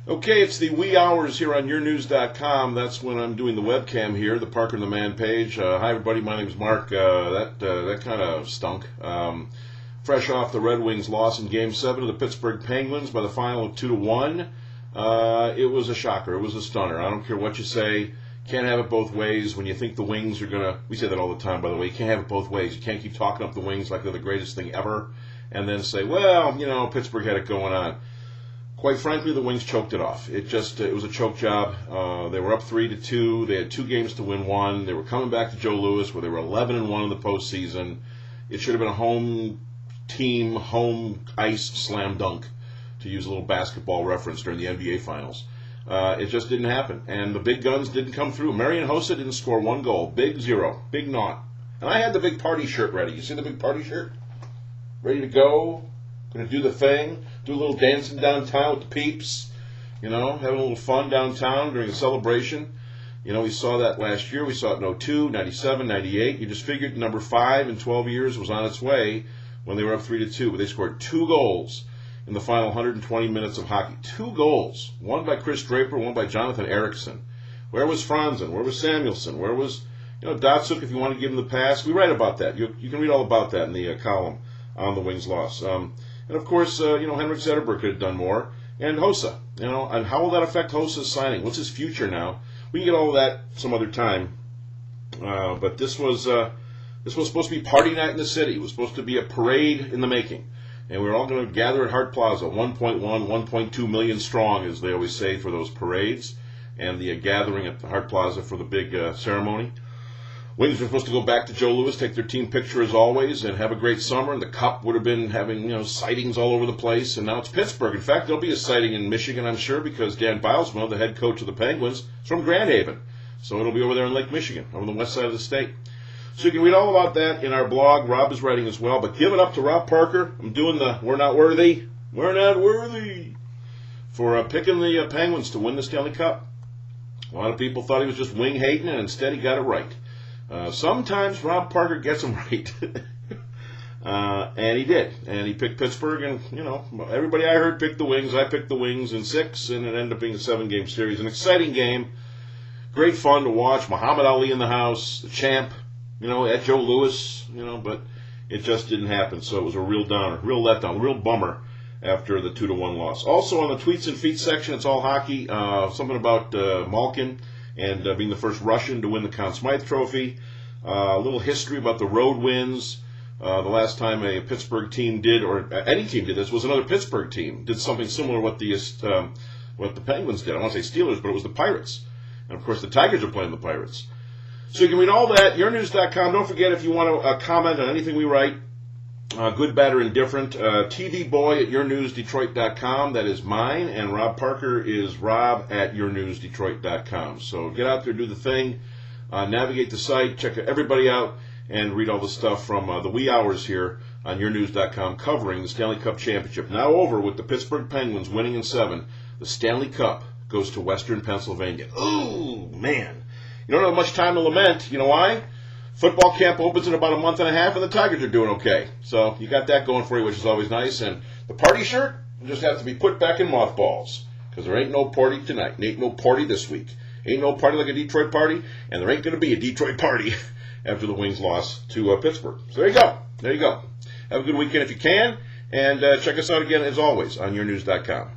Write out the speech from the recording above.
Okay, it's the wee hours here on yournews.com. That's when I'm doing the webcam here, the Parker and the Man page. Hi, everybody. My name's Mark. That kind of stunk. Fresh off the Red Wings' loss in Game 7 of the Pittsburgh Penguins by the final of 2-1. It was a shocker. It was a stunner. I don't care what you say. Can't have it both ways. When you think the Wings are going to... We say that all the time, by the way. You can't have it both ways. You can't keep talking up the Wings like they're the greatest thing ever and then say, well, Pittsburgh had it going on. Quite frankly, the Wings choked it off. It was a choke job. They were up 3-2. They had 2 games to win 1. They were coming back to Joe Louis, where they were 11-1 in the postseason. It should have been a home team, home ice slam dunk, to use a little basketball reference during the NBA Finals. It just didn't happen, and the big guns didn't come through. Marian Hossa didn't score 1 goal. Big 0. Big naught. And I had the big party shirt ready. You see the big party shirt? Ready to go. Going to do the thing, do a little dancing downtown with the peeps, having a little fun downtown during a celebration. We saw that last year. We saw it in 02, 97, 98. You just figured number 5 in 12 years was on its way when they were up 3-2. But they scored 2 goals in the final 120 minutes of hockey. 2 goals. One by Chris Draper, one by Jonathan Eriksson. Where was Franzen? Where was Samuelsson? Where was, Datsuk, if you want to give him the pass? We write about that. You can read all about that in the column on the Wings' loss. And of course, Henrik Zetterberg could have done more. And Hossa, and how will that affect Hossa's signing? What's his future now? We can get all of that some other time. But this was supposed to be party night in the city. It was supposed to be a parade in the making. And we were all going to gather at Hart Plaza, 1.1, 1.2 million strong, as they always say, for those parades. And the gathering at the Hart Plaza for the big ceremony. Wings were supposed to go back to Joe Louis, take their team picture as always, and have a great summer. And the Cup would have been having, sightings all over the place. And now it's Pittsburgh. In fact, there'll be a sighting in Michigan, I'm sure, because Dan Bilesma, the head coach of the Penguins, is from Grand Haven. So it'll be over there in Lake Michigan, over the west side of the state. So you can read all about that in our blog. Rob is writing as well. But give it up to Rob Parker. I'm doing the We're Not Worthy. We're not worthy. For picking the Penguins to win the Stanley Cup. A lot of people thought he was just wing hating, and instead he got it right. Sometimes Rob Parker gets them right. And he did. And he picked Pittsburgh, and, everybody I heard picked the Wings. I picked the Wings in 6, and it ended up being a 7-game series. An exciting game. Great fun to watch. Muhammad Ali in the house, the champ, at Joe Louis, but it just didn't happen. So it was a real downer, real letdown, real bummer after the 2-1 loss. Also on the tweets and feet section, it's all hockey. Something about Malkin and being the first Russian to win the Conn Smythe Trophy. A little history about the road wins. The last time a Pittsburgh team did, or any team did this, was another Pittsburgh team. Did something similar to what the Penguins did. I want to say Steelers, but it was the Pirates. And, of course, the Tigers are playing the Pirates. So you can read all that, yournews.com. Don't forget, if you want to comment on anything we write, good, bad, or indifferent, TV Boy at yournewsdetroit.com. That is mine, and Rob Parker is Rob at yournewsdetroit.com. So get out there, do the thing, navigate the site, check everybody out, and read all the stuff from the wee hours here on yournews.com covering the Stanley Cup Championship. Now over with the Pittsburgh Penguins winning in 7. The Stanley Cup goes to Western Pennsylvania. Oh, man. You don't have much time to lament. You know why? Football camp opens in about a month and a half, and the Tigers are doing okay. So you got that going for you, which is always nice. And the party shirt will just have to be put back in mothballs, because there ain't no party tonight. Ain't no party this week. Ain't no party like a Detroit party, and there ain't going to be a Detroit party after the Wings loss to Pittsburgh. So there you go. There you go. Have a good weekend if you can, and check us out again, as always, on yournews.com.